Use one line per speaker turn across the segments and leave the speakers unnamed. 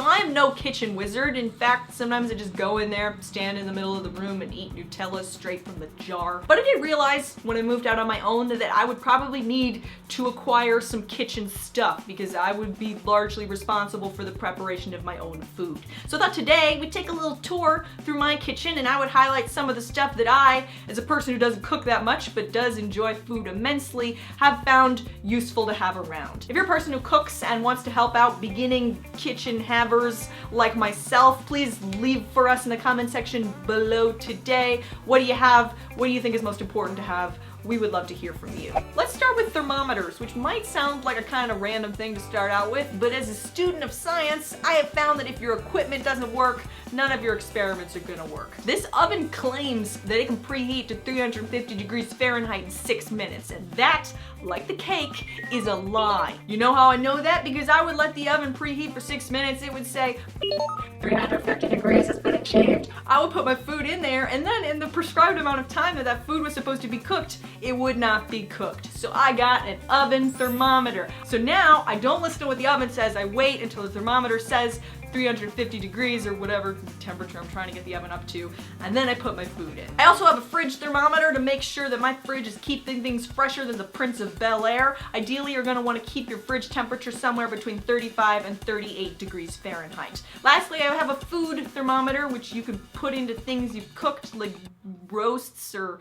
So I am no kitchen wizard. In fact, sometimes I just go in there, stand in the middle of the room and eat Nutella straight from the jar. But I did realize when I moved out on my own that I would probably need to acquire some kitchen stuff because I would be largely responsible for the preparation of my own food. So I thought today we'd take a little tour through my kitchen and I would highlight some of the stuff that I, as a person who doesn't cook that much but does enjoy food immensely, have found useful to have around. If you're a person who cooks and wants to help out beginning kitchen havers like myself, please leave for us in the comment section below today. What do you have? What do you think is most important to have? We would love to hear from you. Let's start with thermometers, which might sound like a kind of random thing to start out with, but as a student of science, I have found that if your equipment doesn't work, none of your experiments are gonna work. This oven claims that it can preheat to 350 degrees Fahrenheit in 6 minutes, and that, like the cake, is a lie. You know how I know that? Because I would let the oven preheat for 6 minutes, it would say 350 degrees has been achieved. I would put my food in there, and then in the prescribed amount of time that that food was supposed to be cooked, it would not be cooked. So I got an oven thermometer. So now I don't listen to what the oven says, I wait until the thermometer says 350 degrees or whatever temperature I'm trying to get the oven up to, and then I put my food in. I also have a fridge thermometer to make sure that my fridge is keeping things fresher than the Prince of Bel-Air. Ideally, you're gonna wanna keep your fridge temperature somewhere between 35 and 38 degrees Fahrenheit. Lastly, I have a food thermometer, which you can put into things you've cooked, like roasts or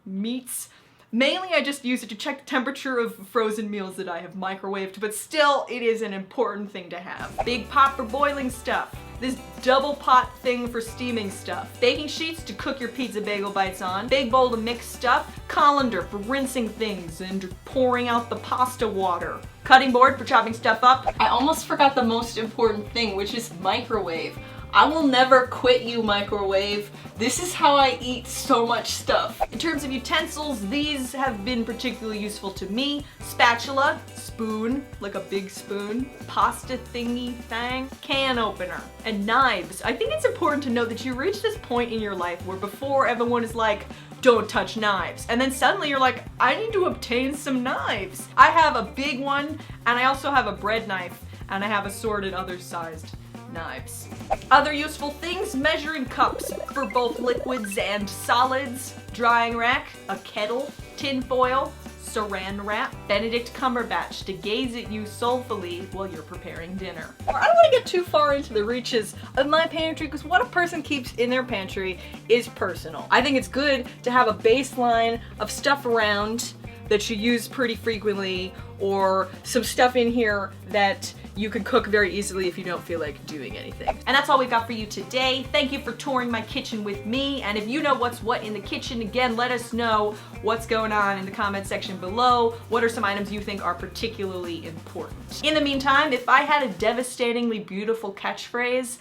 meats. Mainly I just use it to check the temperature of frozen meals that I have microwaved, but still it is an important thing to have. Big pot for boiling stuff. This double pot thing for steaming stuff. Baking sheets to cook your pizza bagel bites on. Big bowl to mix stuff. Colander for rinsing things and pouring out the pasta water. Cutting board for chopping stuff up. I almost forgot the most important thing, which is microwave. I will never quit you, microwave. This is how I eat so much stuff. In terms of utensils, these have been particularly useful to me. Spatula, spoon, like a big spoon, pasta thingy thing, can opener, and knives. I think it's important to note that you reach this point in your life where before everyone is like, don't touch knives. And then suddenly you're like, I need to obtain some knives. I have a big one, and I also have a bread knife, and I have assorted other sized knives. Other useful things, measuring cups for both liquids and solids, drying rack, a kettle, tin foil, saran wrap, Benedict Cumberbatch to gaze at you soulfully while you're preparing dinner. I don't want to get too far into the reaches of my pantry because what a person keeps in their pantry is personal. I think it's good to have a baseline of stuff around that you use pretty frequently, or some stuff in here that you can cook very easily if you don't feel like doing anything. And that's all we've got for you today. Thank you for touring my kitchen with me, and if you know what's what in the kitchen, again, let us know what's going on in the comment section below. What are some items you think are particularly important? In the meantime, if I had a devastatingly beautiful catchphrase,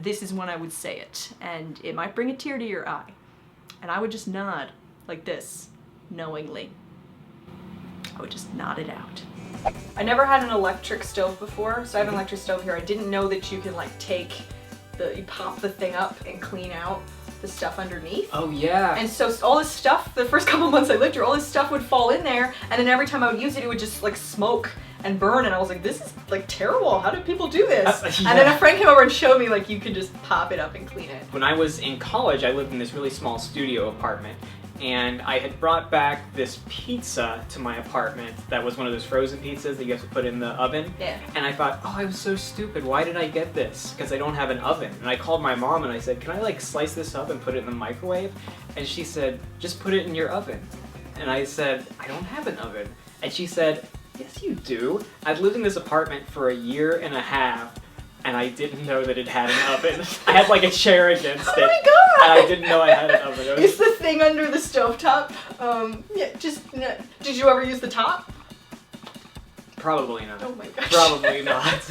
this is when I would say it, and it might bring a tear to your eye. And I would just nod, like this, knowingly. I would just nod it out. I never had an electric stove before, so I have an electric stove here. I didn't know that you can like you pop the thing up and clean out the stuff underneath.
Oh yeah.
And so all this stuff, the first couple months I lived here, all this stuff would fall in there, and then every time I would use it, it would just like smoke and burn, and I was like, this is like terrible. How did people do this?
Yeah.
And then a friend came over and showed me like you could just pop it up and clean it.
When I was in college, I lived in this really small studio apartment. And I had brought back this pizza to my apartment that was one of those frozen pizzas that you have to put in the oven.
Yeah.
And I thought, oh, I was so stupid. Why did I get this? Because I don't have an oven. And I called my mom and I said, can I like slice this up and put it in the microwave? And she said, just put it in your oven. And I said, I don't have an oven. And she said, yes, you do. I've lived in this apartment for 1.5 years. And I didn't know that it had an oven. I had like a chair against it.
Oh my god!
And I didn't know I had an oven.
It's the thing under the stovetop. Yeah, did you ever use the top?
Probably not.
Oh my gosh.
Probably not.